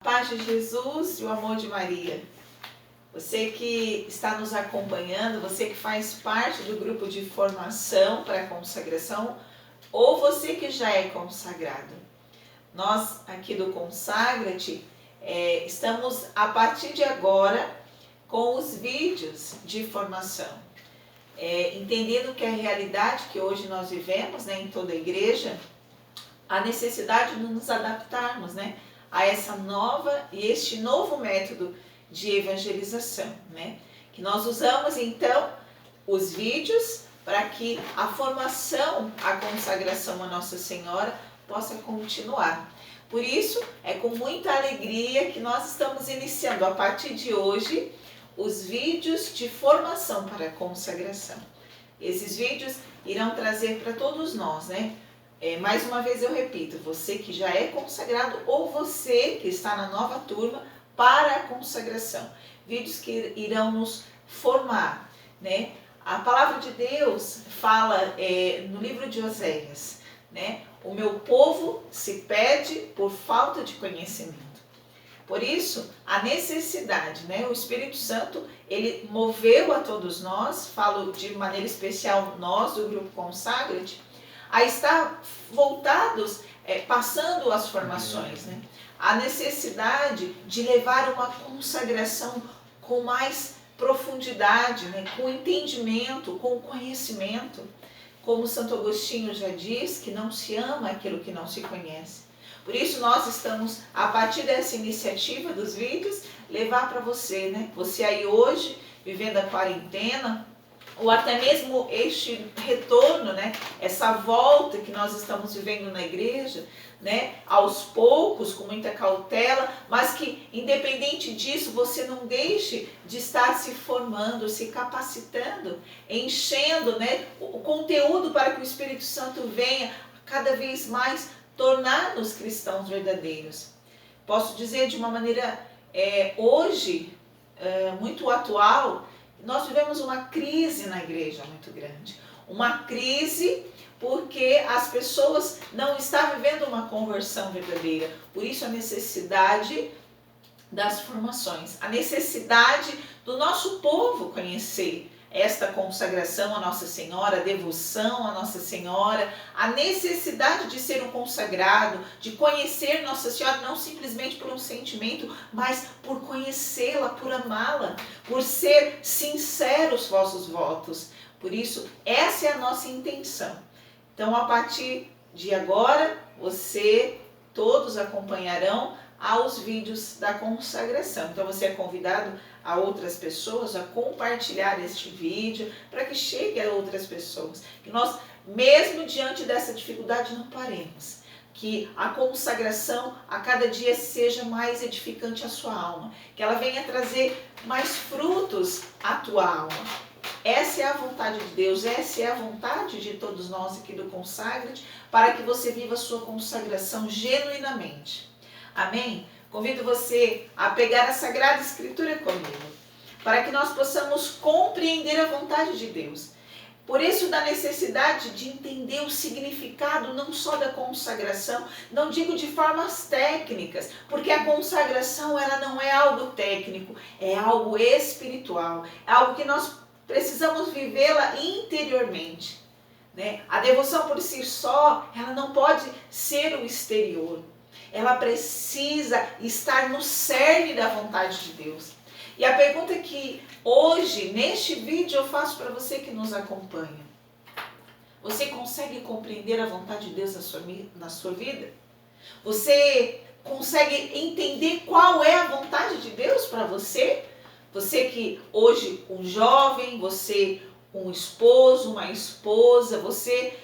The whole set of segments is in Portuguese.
Paz de Jesus e o amor de Maria. Você que está nos acompanhando, você que faz parte do grupo de formação para a consagração, ou você que já é consagrado. Nós aqui do Consagra-te estamos a partir de agora com os vídeos de formação. Entendendo que a realidade que hoje nós vivemos, em toda a igreja, a necessidade de nos adaptarmos, a essa nova e este novo método de evangelização, que nós usamos então os vídeos para que a formação, a consagração a Nossa Senhora possa continuar. Por isso, é com muita alegria que nós estamos iniciando a partir de hoje os vídeos de formação para a consagração. Esses vídeos irão trazer para todos nós, mais uma vez eu repito, você que já é consagrado ou você que está na nova turma para a consagração. Vídeos que irão nos formar, A palavra de Deus fala no livro de Oséias, O meu povo se perde por falta de conhecimento. Por isso, a necessidade, o Espírito Santo, ele moveu a todos nós, falo de maneira especial nós do Grupo Consagra-te, a estar voltados, passando as formações, a necessidade de levar uma consagração com mais profundidade, com entendimento, com conhecimento. Como Santo Agostinho já diz, que não se ama aquilo que não se conhece. Por isso nós estamos, a partir dessa iniciativa dos vídeos, levar para você, Você aí hoje, vivendo a quarentena, ou até mesmo este retorno, essa volta que nós estamos vivendo na igreja, aos poucos, com muita cautela, mas que independente disso, você não deixe de estar se formando, se capacitando, enchendo, o conteúdo para que o Espírito Santo venha cada vez mais tornar-nos cristãos verdadeiros. Posso dizer de uma maneira hoje muito atual, nós vivemos uma crise na igreja muito grande. Uma crise porque as pessoas não estão vivendo uma conversão verdadeira. Por isso a necessidade das formações, a necessidade do nosso povo conhecer esta consagração a Nossa Senhora, a devoção a Nossa Senhora, a necessidade de ser um consagrado, de conhecer Nossa Senhora, não simplesmente por um sentimento, mas por conhecê-la, por amá-la, por ser sincero os vossos votos. Por isso, essa é a nossa intenção. Então, a partir de agora, todos acompanharão aos vídeos da consagração. Então você é convidado a outras pessoas a compartilhar este vídeo para que chegue a outras pessoas. Que nós, mesmo diante dessa dificuldade, não paremos. Que a consagração a cada dia seja mais edificante à sua alma. Que ela venha trazer mais frutos à tua alma. Essa é a vontade de Deus, essa é a vontade de todos nós aqui do Consagra-te, para que você viva a sua consagração genuinamente. Amém? Convido você a pegar a Sagrada Escritura comigo, para que nós possamos compreender a vontade de Deus. Por isso, da necessidade de entender o significado não só da consagração, não digo de formas técnicas, porque a consagração ela não é algo técnico, é algo espiritual, é algo que nós precisamos vivê-la interiormente. A devoção por si só, ela não pode ser o exterior. Ela precisa estar no cerne da vontade de Deus. E a pergunta que hoje, neste vídeo, eu faço para você que nos acompanha. Você consegue compreender a vontade de Deus na sua vida? Você consegue entender qual é a vontade de Deus para você? Você que hoje, um jovem, você um esposo, uma esposa, você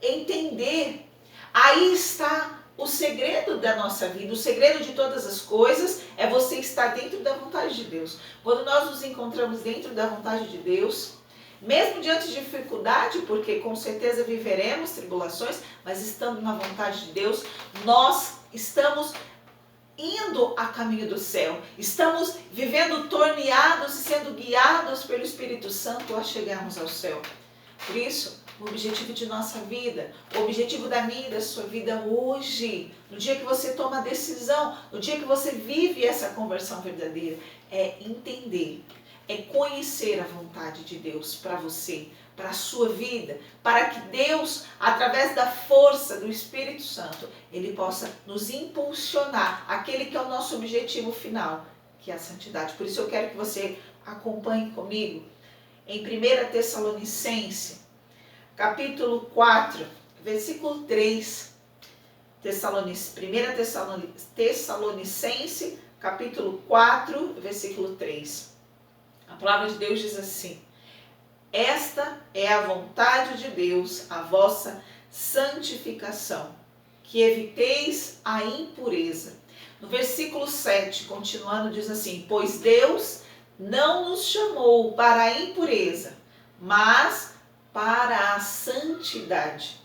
entender. Aí está o segredo da nossa vida, o segredo de todas as coisas é você estar dentro da vontade de Deus. Quando nós nos encontramos dentro da vontade de Deus, mesmo diante de dificuldade, porque com certeza viveremos tribulações, mas estando na vontade de Deus, nós estamos indo a caminho do céu. Estamos vivendo torneados e sendo guiados pelo Espírito Santo a chegarmos ao céu. Por isso, o objetivo de nossa vida, o objetivo da minha e da sua vida hoje, no dia que você toma a decisão, no dia que você vive essa conversão verdadeira, é entender, é conhecer a vontade de Deus para você, para a sua vida, para que Deus, através da força do Espírito Santo, Ele possa nos impulsionar aquele que é o nosso objetivo final, que é a santidade. Por isso eu quero que você acompanhe comigo em 1 Tessalonicenses, capítulo 4, versículo 3. 1 Tessalonicenses, capítulo 4, versículo 3. A palavra de Deus diz assim: esta é a vontade de Deus, a vossa santificação, que eviteis a impureza. No versículo 7, continuando, diz assim: pois Deus não nos chamou para a impureza, mas para a santidade.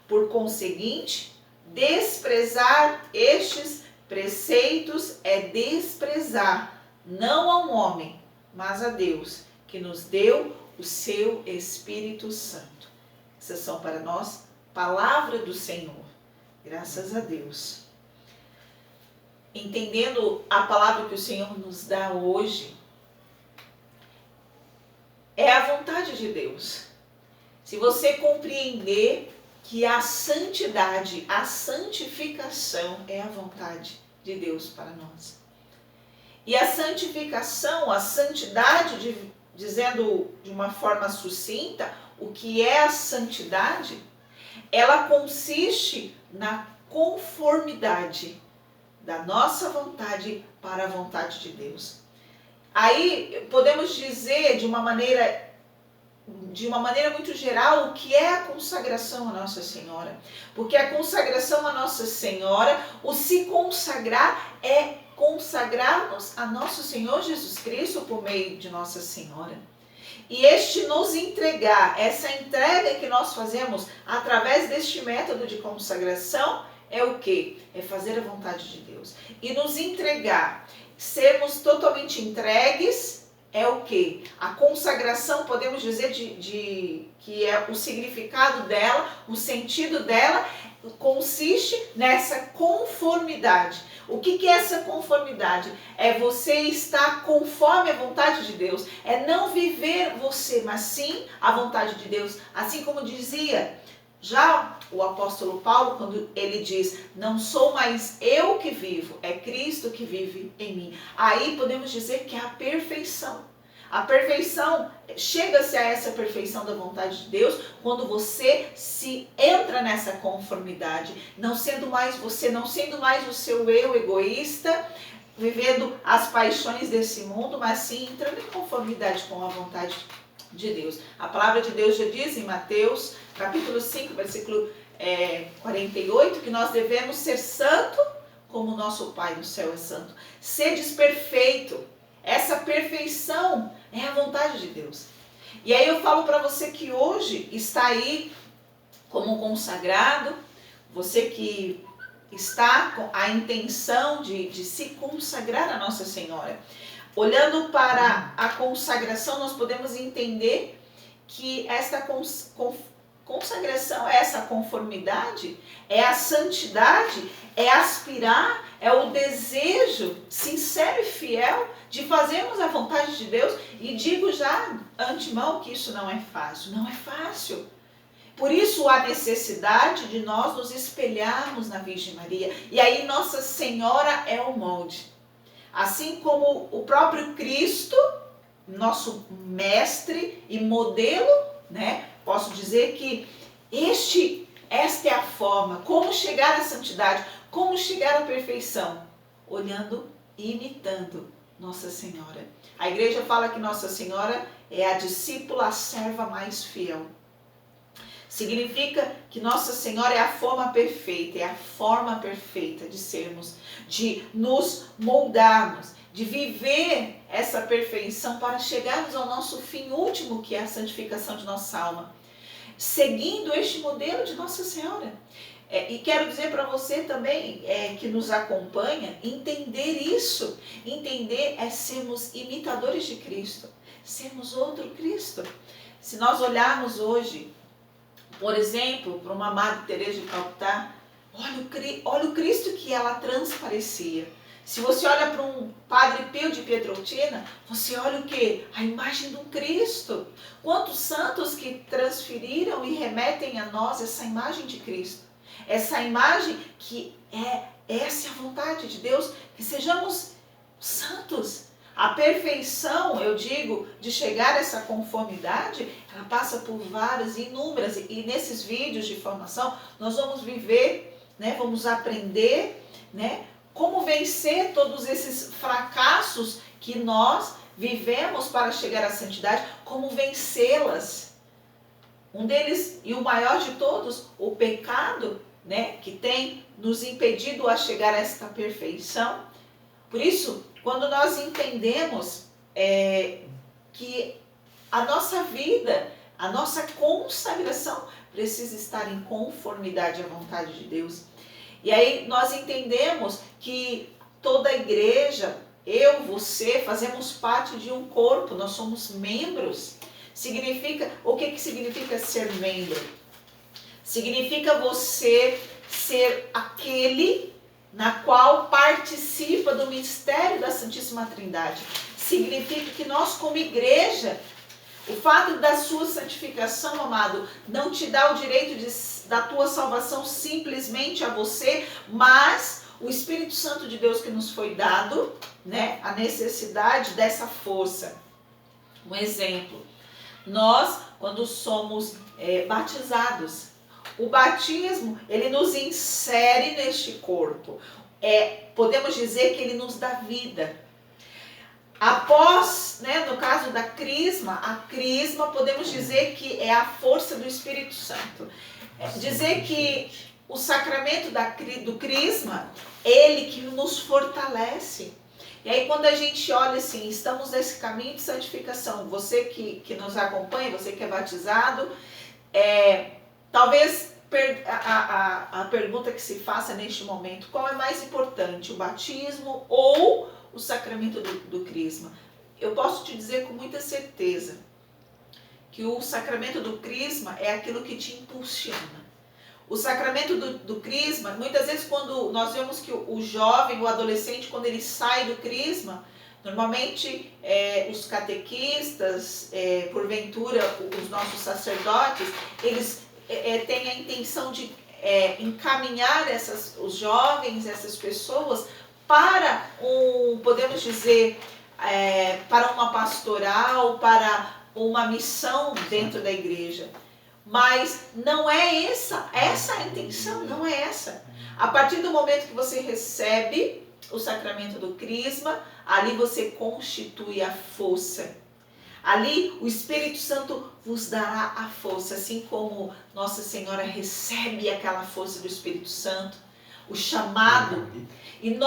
Por conseguinte, desprezar estes preceitos é desprezar não a um homem, mas a Deus, que nos deu o seu Espírito Santo. Essas são para nós palavra do Senhor. Graças a Deus. Entendendo a palavra que o Senhor nos dá hoje, é a vontade de Deus. Se você compreender que a santidade, a santificação é a vontade de Deus para nós. E a santificação, a santidade, dizendo de uma forma sucinta, o que é a santidade, ela consiste na conformidade da nossa vontade para a vontade de Deus. Aí podemos dizer de uma maneira muito geral o que é a consagração à Nossa Senhora. Porque a consagração à Nossa Senhora, o se consagrar é consagrar-nos a nosso Senhor Jesus Cristo por meio de Nossa Senhora. E este nos entregar, essa entrega que nós fazemos através deste método de consagração, é o quê? É fazer a vontade de Deus. E nos entregar, sermos totalmente entregues, é o quê? A consagração, podemos dizer que é o significado dela, o sentido dela, consiste nessa conformidade. O que é essa conformidade? É você estar conforme a vontade de Deus. É não viver você, mas sim a vontade de Deus. Assim como dizia já o apóstolo Paulo, quando ele diz: não sou mais eu que vivo, é Cristo que vive em mim. Aí podemos dizer que é a perfeição. A perfeição, chega-se a essa perfeição da vontade de Deus quando você se entra nessa conformidade, não sendo mais você, não sendo mais o seu eu egoísta, vivendo as paixões desse mundo, mas sim entrando em conformidade com a vontade de Deus. A palavra de Deus já diz em Mateus, capítulo 5, versículo 48, que nós devemos ser santo como o nosso Pai no céu é santo. Sedes perfeito. Essa perfeição é a vontade de Deus. E aí eu falo para você que hoje está aí como consagrado, você que está com a intenção de se consagrar a Nossa Senhora. Olhando para a consagração, nós podemos entender que esta consagração, essa conformidade, é a santidade, é aspirar, é o desejo sincero e fiel de fazermos a vontade de Deus. E digo já antemão que isso não é fácil, não é fácil. Por isso a necessidade de nós nos espelharmos na Virgem Maria. E aí Nossa Senhora é o molde. Assim como o próprio Cristo, nosso mestre e modelo, né? Posso dizer que esta é a forma, como chegar à santidade, como chegar à perfeição, olhando e imitando Nossa Senhora. A igreja fala que Nossa Senhora é a discípula, a serva mais fiel. Significa que Nossa Senhora é a forma perfeita, é a forma perfeita de sermos, de nos moldarmos, de viver essa perfeição para chegarmos ao nosso fim último, que é a santificação de nossa alma, seguindo este modelo de Nossa Senhora. E quero dizer para você também, que nos acompanha, entender isso. Entender é sermos imitadores de Cristo, sermos outro Cristo. Se nós olharmos hoje Por exemplo, para uma Madre Teresa de Calcutá, olha o Cristo que ela transparecia. Se você olha para um Padre Pio de Pietrelcina, você olha o quê? A imagem do Cristo. Quantos santos que transferiram e remetem a nós essa imagem de Cristo. Essa imagem que essa é a vontade de Deus, que sejamos santos. A perfeição, eu digo, de chegar a essa conformidade, ela passa por várias, inúmeras, e nesses vídeos de formação nós vamos viver, né, vamos aprender, né, como vencer todos esses fracassos que nós vivemos para chegar à santidade, como vencê-las. Um deles, e o maior de todos, o pecado, né, que tem nos impedido a chegar a esta perfeição. Por isso, quando nós entendemos que a nossa vida, a nossa consagração precisa estar em conformidade à vontade de Deus. E aí nós entendemos que toda a igreja, eu, você, fazemos parte de um corpo, nós somos membros. O que significa ser membro? Significa você ser aquele na qual participa do mistério da Santíssima Trindade. Significa que nós, como igreja, o fato da sua santificação, amado, não te dá o direito da tua salvação simplesmente a você, mas o Espírito Santo de Deus que nos foi dado, né, a necessidade dessa força. Um exemplo, nós, quando somos batizados, o batismo, ele nos insere neste corpo. Podemos dizer que ele nos dá vida. Após, né, no caso da crisma, a crisma podemos dizer que é a força do Espírito Santo. Dizer que o sacramento do crisma, ele que nos fortalece. E aí quando a gente olha assim, estamos nesse caminho de santificação, você que nos acompanha, você que é batizado, talvez a pergunta que se faça neste momento, qual é mais importante, o batismo ou o sacramento do crisma? Eu posso te dizer com muita certeza que o sacramento do crisma é aquilo que te impulsiona. O sacramento do crisma, muitas vezes quando nós vemos que o jovem, o adolescente, quando ele sai do crisma, normalmente os catequistas, porventura os nossos sacerdotes, eles têm a intenção de encaminhar os jovens, essas pessoas, para podemos dizer, para uma pastoral, para uma missão dentro da igreja. Mas não é essa a intenção, não é essa. A partir do momento que você recebe o sacramento do crisma, ali você constitui a força. Ali o Espírito Santo vos dará a força, assim como Nossa Senhora recebe aquela força do Espírito Santo, o chamado. E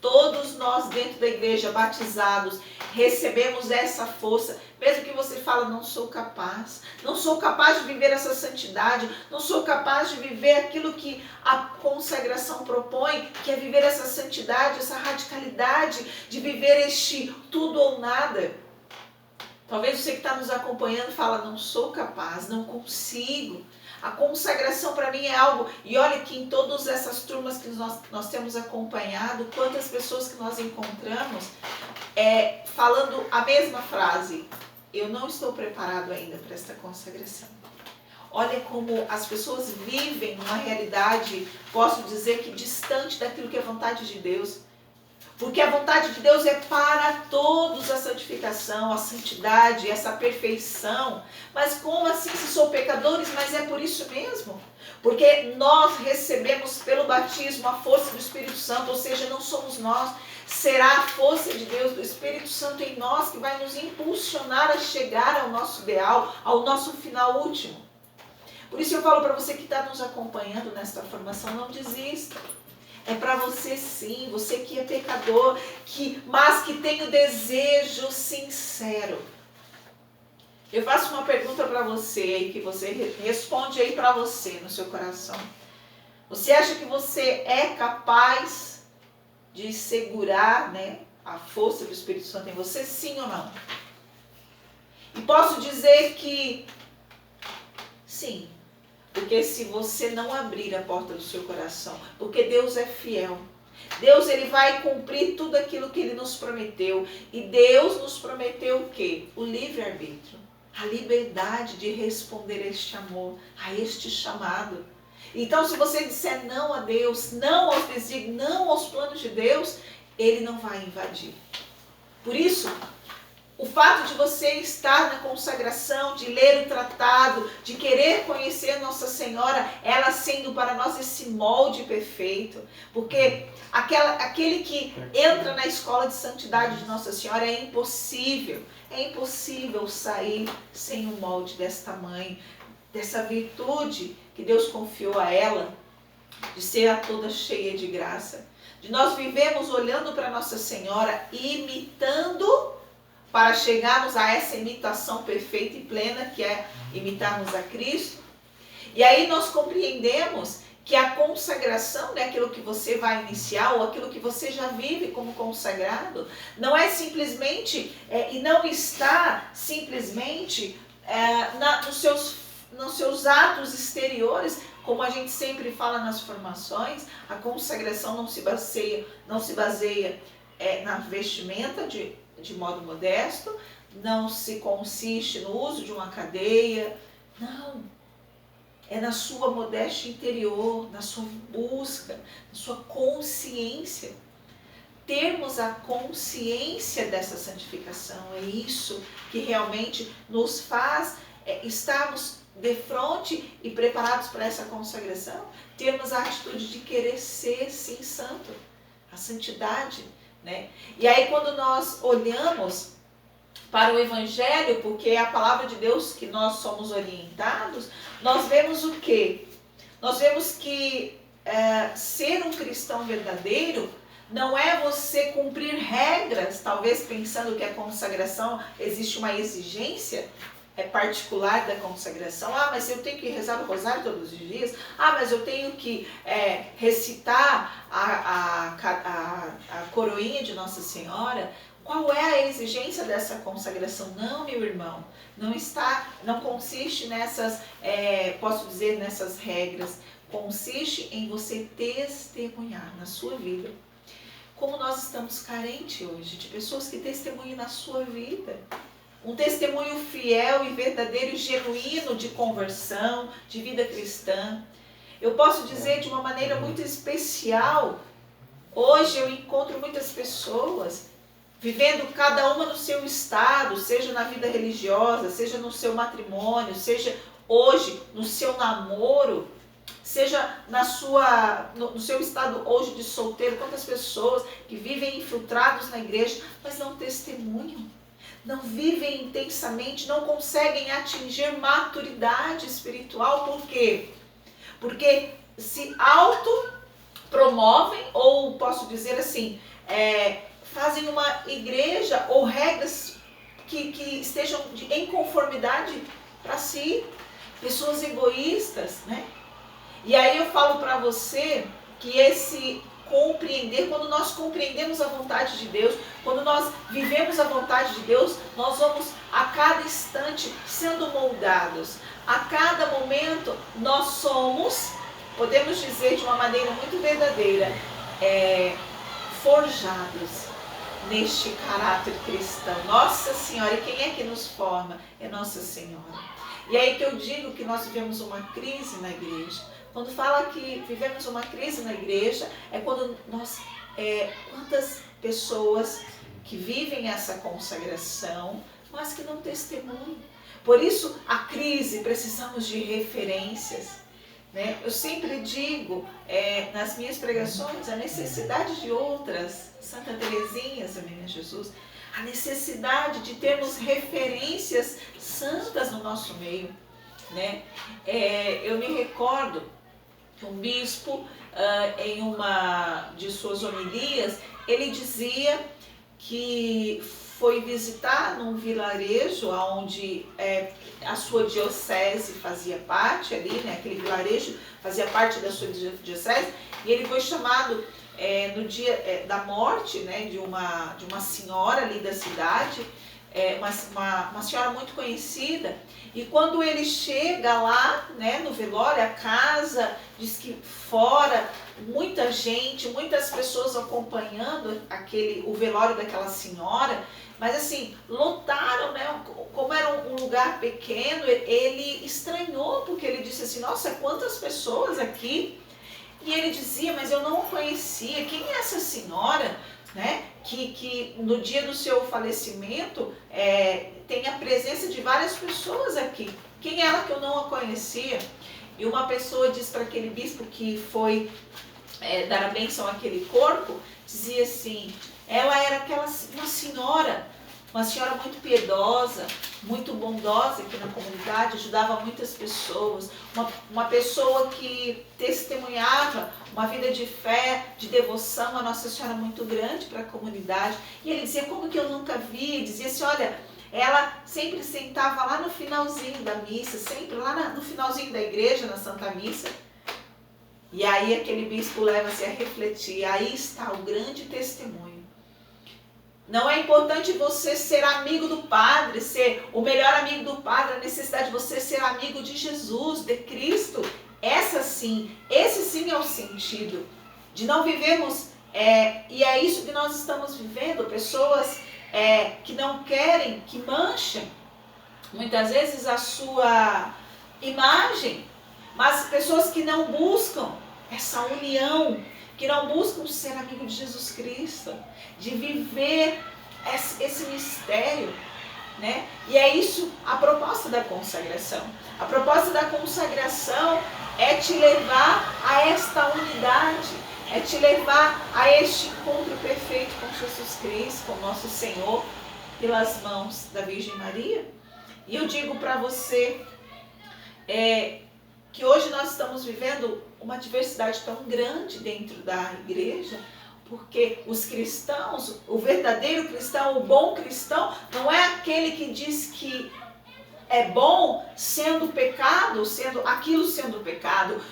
todos nós dentro da igreja batizados, recebemos essa força, mesmo que você fala, não sou capaz de viver essa santidade, não sou capaz de viver aquilo que a consagração propõe, que é viver essa santidade, essa radicalidade de viver este tudo ou nada. Talvez você que está nos acompanhando fala, não sou capaz, não consigo. A consagração para mim é algo, e olha que em todas essas turmas que nós temos acompanhado, quantas pessoas que nós encontramos falando a mesma frase, eu não estou preparado ainda para esta consagração. Olha como as pessoas vivem uma realidade, posso dizer que distante daquilo que é a vontade de Deus. Porque a vontade de Deus é para todos a santificação, a santidade, essa perfeição. Mas como assim se sou pecadores? Mas é por isso mesmo. Porque nós recebemos pelo batismo a força do Espírito Santo, ou seja, não somos nós. Será a força de Deus, do Espírito Santo em nós, que vai nos impulsionar a chegar ao nosso ideal, ao nosso final último. Por isso eu falo para você que está nos acompanhando nesta formação, não desista. É para você sim, você que é pecador, mas que tem o desejo sincero. Eu faço uma pergunta para você aí, que você responde aí para você, no seu coração. Você acha que você é capaz de segurar, né, a força do Espírito Santo em você, sim ou não? E posso dizer que Sim. Porque se você não abrir a porta do seu coração, porque Deus é fiel. Deus, ele vai cumprir tudo aquilo que ele nos prometeu. E Deus nos prometeu o quê? O livre-arbítrio. A liberdade de responder a este amor, a este chamado. Então, se você disser não a Deus, não aos desígnios, não aos planos de Deus, ele não vai invadir. Por isso, o fato de você estar na consagração, de ler o tratado, de querer conhecer Nossa Senhora, ela sendo para nós esse molde perfeito, porque aquele que entra na escola de santidade de Nossa Senhora é impossível sair sem um molde desse tamanho, dessa virtude que Deus confiou a ela, de ser a toda cheia de graça, de nós vivemos olhando para Nossa Senhora, imitando, para chegarmos a essa imitação perfeita e plena, que é imitarmos a Cristo. E aí nós compreendemos que a consagração, né, aquilo que você vai iniciar, ou aquilo que você já vive como consagrado, não é simplesmente, e não está simplesmente nos seus atos exteriores, como a gente sempre fala nas formações. A consagração não se baseia na vestimenta de modo modesto, não se consiste no uso de uma cadeia, não. É na sua modéstia interior, na sua busca, na sua consciência. Termos a consciência dessa santificação, é isso que realmente nos faz estarmos de frente e preparados para essa consagração. Termos a atitude de querer ser, sim, santo. A santidade, né? E aí quando nós olhamos para o Evangelho, porque é a palavra de Deus que nós somos orientados, nós vemos o quê? Nós vemos que ser um cristão verdadeiro não é você cumprir regras, talvez pensando que a consagração existe uma exigência particular da consagração. Ah, mas eu tenho que rezar o rosário todos os dias. Ah, mas eu tenho que recitar a coroinha de Nossa Senhora. Qual é a exigência dessa consagração? Não, meu irmão, não consiste nessas, posso dizer, nessas regras. Consiste em você testemunhar na sua vida. Como nós estamos carentes hoje de pessoas que testemunhem na sua vida. Um testemunho fiel e verdadeiro e genuíno de conversão, de vida cristã. Eu posso dizer de uma maneira muito especial, hoje eu encontro muitas pessoas vivendo cada uma no seu estado, seja na vida religiosa, seja no seu matrimônio, seja hoje no seu namoro, seja no seu estado hoje de solteiro. Quantas pessoas que vivem infiltrados na igreja, mas não testemunham, não vivem intensamente, não conseguem atingir maturidade espiritual. Por quê? Porque se autopromovem, ou posso dizer assim, fazem uma igreja ou regras que estejam em conformidade para si, pessoas egoístas, né? E aí eu falo para você que esse compreender, quando nós compreendemos a vontade de Deus, quando nós vivemos a vontade de Deus, nós vamos a cada instante sendo moldados. A cada momento nós somos, podemos dizer de uma maneira muito verdadeira, forjados neste caráter cristão. Nossa Senhora, e quem é que nos forma? É Nossa Senhora. E aí que eu digo que nós vivemos uma crise na igreja. Quando fala que vivemos uma crise na igreja, é quando quantas pessoas que vivem essa consagração, mas que não testemunham. Por isso, a crise, precisamos de referências, né? Eu sempre digo nas minhas pregações a necessidade de outras, Santa Teresinha, Menina Jesus, a necessidade de termos referências santas no nosso meio, né? Eu me recordo que um bispo, em uma de suas homilias, ele dizia que foi visitar num vilarejo onde a sua diocese fazia parte ali, né? Aquele vilarejo fazia parte da sua diocese, e ele foi chamado no dia da morte, né? de uma senhora ali da cidade, uma senhora muito conhecida, e quando ele chega lá, né, no velório, a casa, diz que fora, muita gente, muitas pessoas acompanhando o velório daquela senhora, mas assim, lotaram, né, como era um lugar pequeno, ele estranhou, porque ele disse assim, nossa, quantas pessoas aqui, e ele dizia, mas eu não a conhecia, quem é essa senhora? Né? Que no dia do seu falecimento tem a presença de várias pessoas aqui. Quem é ela que eu não a conhecia? E uma pessoa diz para aquele bispo que foi dar a bênção àquele corpo, dizia assim, ela era uma senhora muito piedosa, muito bondosa aqui na comunidade, ajudava muitas pessoas, uma pessoa que testemunhava uma vida de fé, de devoção a Nossa Senhora muito grande para a comunidade. E ele dizia, como que eu nunca vi? Dizia assim, olha, ela sempre sentava lá no finalzinho da missa, sempre lá no finalzinho da igreja, na Santa Missa. E aí aquele bispo leva-se a refletir, aí está o grande testemunho. Não é importante você ser amigo do Padre, ser o melhor amigo do Padre, a necessidade de você ser amigo de Jesus, de Cristo. Esse sim é o sentido de não vivermos, e é isso que nós estamos vivendo, pessoas que não querem, que manchem muitas vezes a sua imagem, mas pessoas que não buscam essa união, que não buscam ser amigo de Jesus Cristo, de viver esse mistério, né? E é isso a proposta da consagração. A proposta da consagração é te levar a esta unidade, é te levar a este encontro perfeito com Jesus Cristo, com nosso Senhor, pelas mãos da Virgem Maria. E eu digo para você que hoje nós estamos vivendo uma diversidade tão grande dentro da igreja, porque os cristãos, o verdadeiro cristão, o bom cristão, não é aquele que diz que é bom sendo pecado, sendo pecado.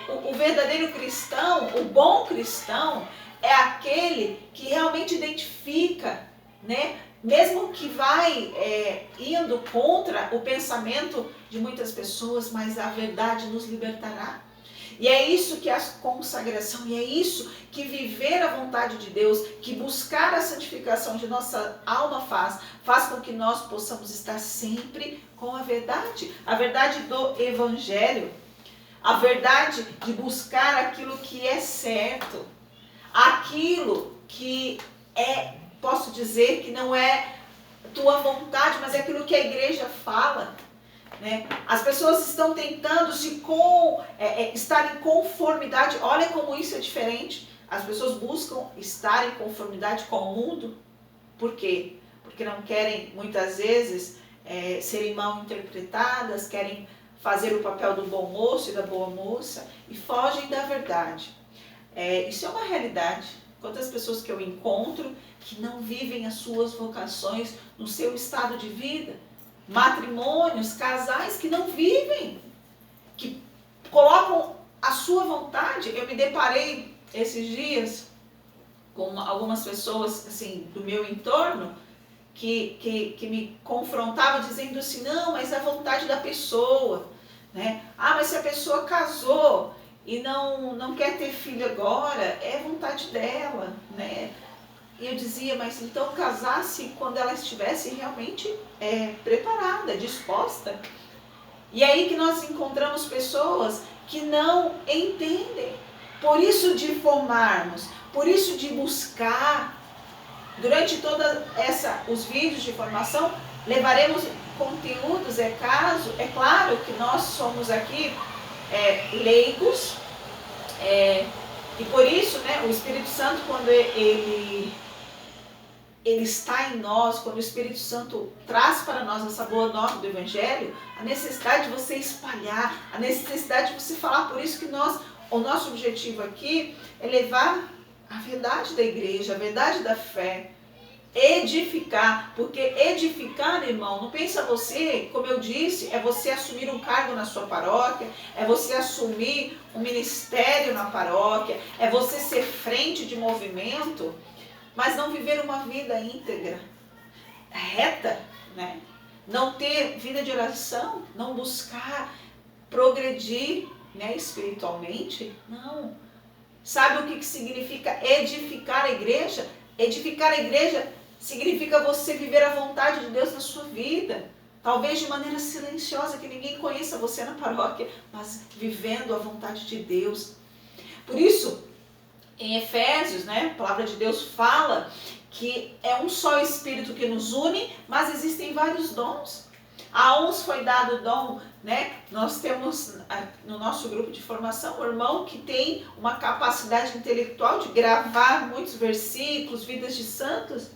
O verdadeiro cristão, o bom cristão, é aquele que realmente identifica, né? Mesmo que vai indo contra o pensamento de muitas pessoas, mas a verdade nos libertará. E é isso que a consagração, e é isso que viver a vontade de Deus, que buscar a santificação de nossa alma faz com que nós possamos estar sempre com a verdade do Evangelho, a verdade de buscar aquilo que é certo, aquilo que posso dizer que não é tua vontade, mas é aquilo que a igreja fala. Né? As pessoas estão tentando estar em conformidade. Olha como isso é diferente. As pessoas buscam estar em conformidade com o mundo. Por quê? Porque não querem, muitas vezes, serem mal interpretadas, querem fazer o papel do bom moço e da boa moça e fogem da verdade. Isso é uma realidade. Quantas pessoas que eu encontro que não vivem as suas vocações no seu estado de vida, matrimônios, casais que não vivem, que colocam a sua vontade. Eu me deparei esses dias com algumas pessoas assim, do meu entorno que me confrontavam dizendo assim, não, mas é a vontade da pessoa, né? Ah, mas se a pessoa casou e não quer ter filho agora, é vontade dela, né? E eu dizia, mas então casasse quando ela estivesse realmente preparada, disposta. E aí que nós encontramos pessoas que não entendem. Por isso de formarmos, por isso de buscar, durante os vídeos de formação, levaremos conteúdos, é claro que nós somos aqui leigos, e por isso, né, o Espírito Santo, quando ele está em nós, quando o Espírito Santo traz para nós essa boa nova do Evangelho, a necessidade de você espalhar, a necessidade de você falar. Por isso que o nosso objetivo aqui é levar a verdade da igreja, a verdade da fé, edificar, porque edificar, irmão, não pensa você, como eu disse, é você assumir um cargo na sua paróquia, é você assumir um ministério na paróquia, é você ser frente de movimento, mas não viver uma vida íntegra. reta, né? Não ter vida de oração, não buscar progredir, né, espiritualmente, não. Sabe o que significa edificar a igreja? Edificar a igreja significa você viver a vontade de Deus na sua vida. Talvez de maneira silenciosa, que ninguém conheça você na paróquia, mas vivendo a vontade de Deus. Por isso, em Efésios, né, a palavra de Deus fala que é um só Espírito que nos une, mas existem vários dons. A uns foi dado o dom, né? Nós temos no nosso grupo de formação um irmão que tem uma capacidade intelectual de gravar muitos versículos, vidas de santos,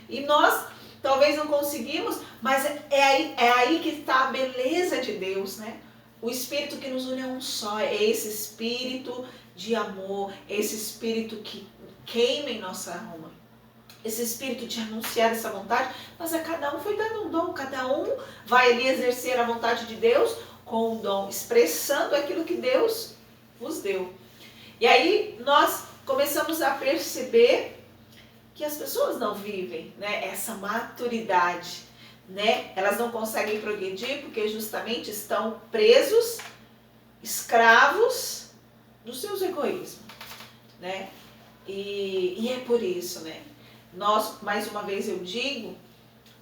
e nós talvez não conseguimos, mas é aí que está a beleza de Deus, né? O Espírito que nos une é um só, é esse Espírito de amor, esse Espírito que queima em nossa alma. Esse espírito de anunciar essa vontade, mas a cada um foi dado um dom, cada um vai ali exercer a vontade de Deus com o dom, expressando aquilo que Deus vos deu. E aí nós começamos a perceber que as pessoas não vivem, né, essa maturidade, né? Elas não conseguem progredir porque justamente estão presos, escravos dos seus egoísmos, né? E é por isso, né? Nós, mais uma vez eu digo,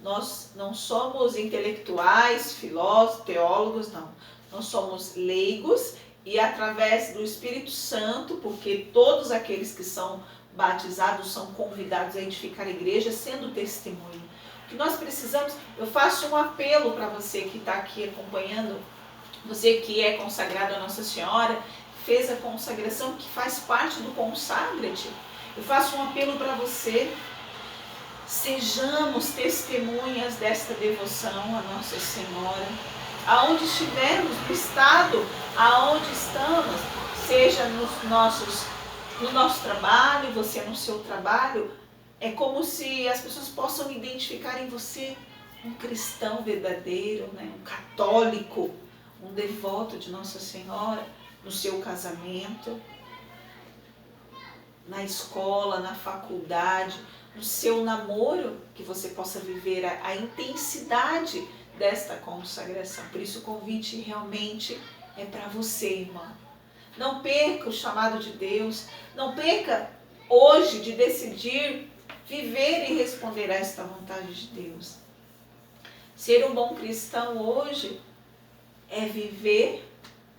nós não somos intelectuais, filósofos, teólogos, não. Nós somos leigos e através do Espírito Santo, porque todos aqueles que são batizados são convidados a edificar a igreja, sendo testemunho. O que nós precisamos, eu faço um apelo para você que está aqui acompanhando, você que é consagrado a Nossa Senhora, fez a consagração, que faz parte do Consagra-te. Eu faço um apelo para você. Sejamos testemunhas desta devoção a Nossa Senhora, aonde estivermos, no estado aonde estamos, seja no nosso trabalho, você no seu trabalho, é como se as pessoas possam identificar em você um cristão verdadeiro, né? Um católico, um devoto de Nossa Senhora, no seu casamento, na escola, na faculdade, no seu namoro, que você possa viver a intensidade desta consagração. Por isso o convite realmente é para você, irmão. Não perca o chamado de Deus, não perca hoje de decidir viver e responder a esta vontade de Deus. Ser um bom cristão hoje é viver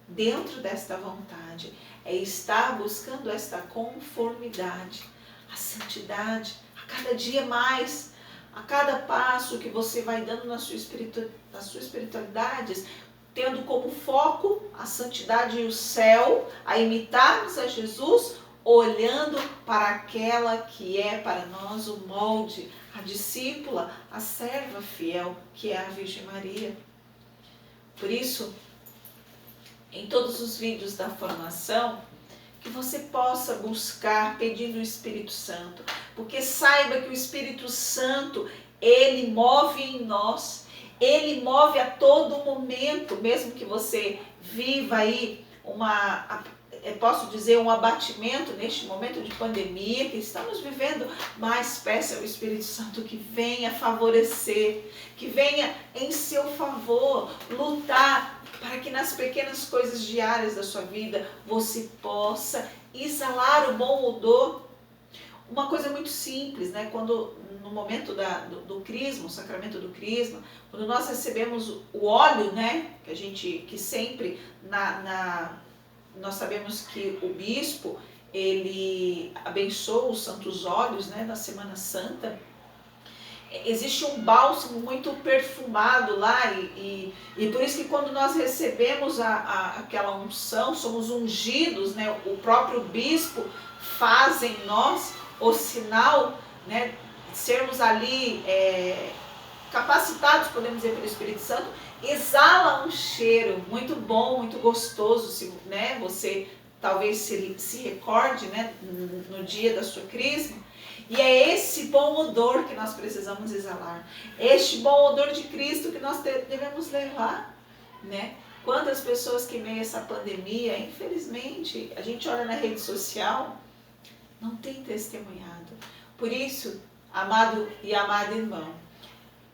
dentro desta vontade, é estar buscando esta conformidade, a santidade, cada dia mais, a cada passo que você vai dando na sua espiritualidade, tendo como foco a santidade e o céu, a imitarmos a Jesus, olhando para aquela que é para nós o molde, a discípula, a serva fiel, que é a Virgem Maria. Por isso, em todos os vídeos da formação, que você possa buscar pedindo o Espírito Santo, porque saiba que o Espírito Santo, ele move em nós, ele move a todo momento, mesmo que você viva aí posso dizer, um abatimento neste momento de pandemia que estamos vivendo, mas peça ao Espírito Santo que venha favorecer, que venha em seu favor, lutar para que nas pequenas coisas diárias da sua vida você possa exalar o bom odor. Uma coisa muito simples, né? Quando no momento do crisma, o sacramento do crisma, quando nós recebemos o óleo, né? Que sempre nós sabemos que o bispo ele abençoa os santos óleos, né? Da Semana Santa. Existe um bálsamo muito perfumado lá e por isso que quando nós recebemos aquela unção, somos ungidos, né? O próprio bispo faz em nós o sinal, né? Sermos ali capacitados, podemos dizer, pelo Espírito Santo, exala um cheiro muito bom, muito gostoso, né? Você talvez se recorde, né? No dia da sua crisma. E é esse bom odor que nós precisamos exalar. Este bom odor de Cristo que nós devemos levar, né? Quantas pessoas que meio essa pandemia, infelizmente, a gente olha na rede social, não tem testemunhado. Por isso, amado e amada irmão,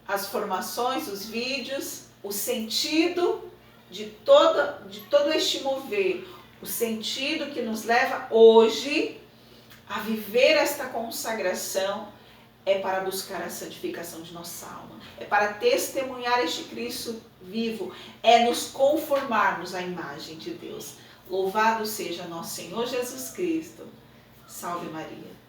as formações, os vídeos, o sentido de todo este mover, o sentido que nos leva hoje a viver esta consagração é para buscar a santificação de nossa alma, é para testemunhar este Cristo vivo, é nos conformarmos à imagem de Deus. Louvado seja nosso Senhor Jesus Cristo. Salve Maria.